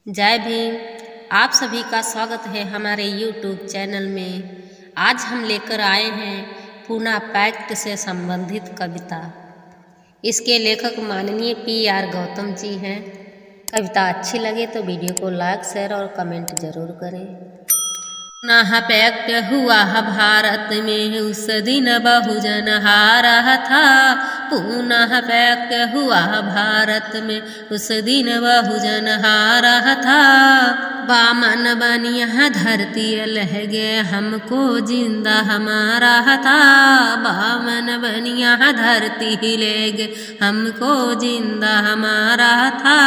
जय भीम। आप सभी का स्वागत है हमारे YouTube चैनल में। आज हम लेकर आए हैं पूना पैक्ट से संबंधित कविता। इसके लेखक माननीय PR गौतम जी हैं। कविता अच्छी लगे तो वीडियो को लाइक शेयर और कमेंट जरूर करें। पूना पैक्ट हुआ भारत में, उस दिन बहुजन हारा था। पूना पैक्ट हुआ भारत में, उस दिन बहुजन हारा था। बामन बनिया धरती लहगे, हमको जिंदा हमारा था। बामन बनिया धरती लेगे, हमको जिंदा हमारा था।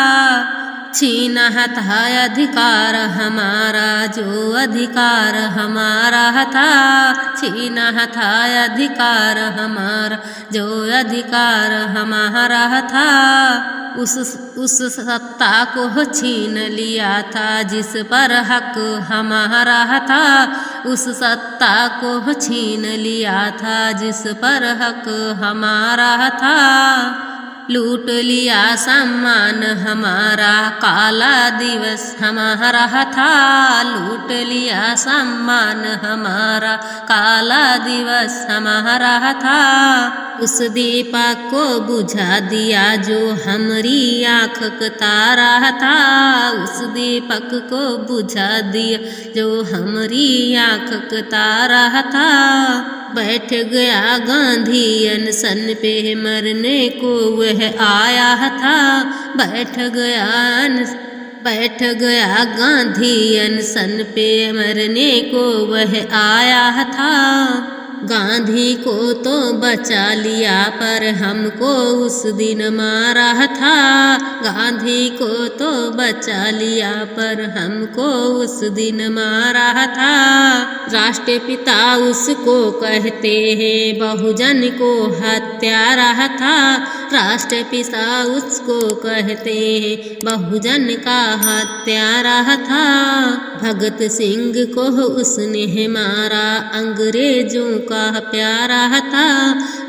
छीना था अधिकार हमारा, जो अधिकार हमारा था। छीना था अधिकार हमारा, जो अधिकार हमारा था। उस सत्ता को छीन लिया था, जिस पर हक हमारा था। उस सत्ता को छीन लिया था, जिस पर हक हमारा था। लूट लिया सम्मान हमारा, काला दिवस हमारा था। लूट लिया सम्मान हमारा, काला दिवस हमारा था। उस दीपक को बुझा दिया, जो हमारी आँख का तारा था। उस दीपक को बुझा दिया, जो हमारी आँख का तारा था। बैठ गया गांधी अनशन पे, मरने को वह आया था। बैठ गया गांधी अनशन पे, मरने को वह आया था। गांधी को तो बचा लिया, पर हमको उस दिन मारा था। गांधी को तो बचा लिया, पर हमको उस दिन मारा था। राष्ट्रपिता उसको कहते हैं, बहुजन को हत्यारा था। राष्ट्रपिता उसको कहते हैं, बहुजन का हत्यारा था। भगत सिंह को उसने मारा, अंग्रेजों का प्यारा था।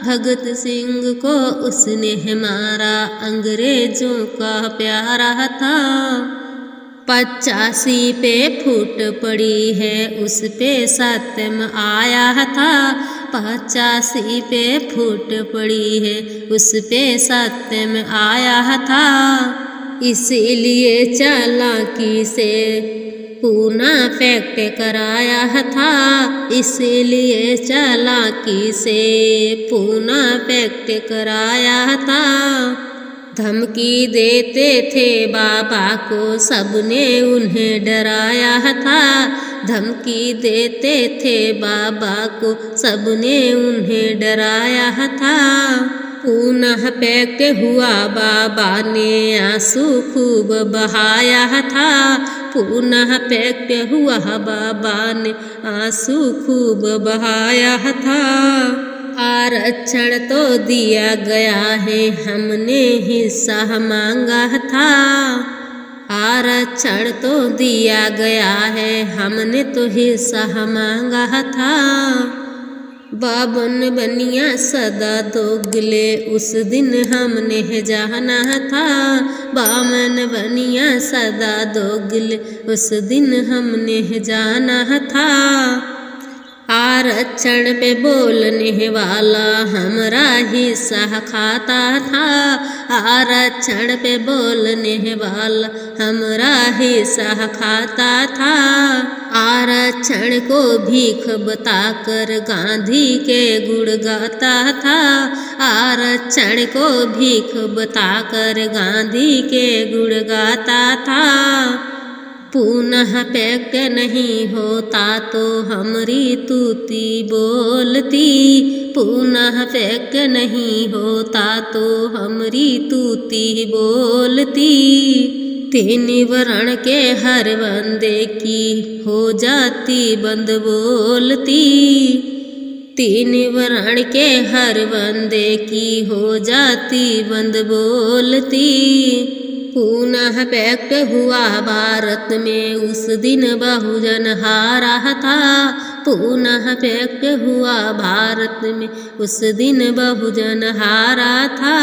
भगत सिंह को उसने मारा, अंग्रेजों का प्यारा था। 85 पे फूट पड़ी है, उस पे सत्यम आया था। 85 पे फूट पड़ी है, उस पे सत्यम आया था। इसीलिए चालाकी से पूना पैक्ट कराया था। इसीलिए चालाकी से पूना पैक्ट कराया था। धमकी देते थे बाबा को, सबने उन्हें डराया था। धमकी देते थे बाबा को, सबने उन्हें डराया था। पूना पैक्ट हुआ, बाबा ने आंसू खूब बहाया था। पूना पैक्ट हुआ, बाबा ने आंसू खूब बहाया था। आरक्षण तो दिया गया है, हमने हिस्सा मांगा था। आरक्षण तो दिया गया है, हमने तो हिस्सा मांगा था। बामन बनिया सदा दोगले, उस दिन हमने जाना था। बामन बनिया सदा दोगले, उस दिन हमने जाना था। आरक्षण पे बोलने वाला हमारा हिस्सा खाता था। आरक्षण पे बोलने वाला हमारा हिस्सा खाता था। आरक्षण को भीख बताकर गांधी के गुण गाता था। आरक्षण को भीख बताकर गांधी के गुण गाता था। पूना पैक्ट नहीं होता तो हमारी तूती बोलती। पूना पैक्ट नहीं होता तो हमारी तूती बोलती। 3 वर्ण के हर बंदे की हो जाती बंद बोलती। 3 वर्ण के हर बंदे की हो जाती बंद बोलती। पूना पैक्ट हुआ भारत में, उस दिन बहुजन हारा था। पूना पैक्ट हुआ भारत में, उस दिन बहुजन हारा था।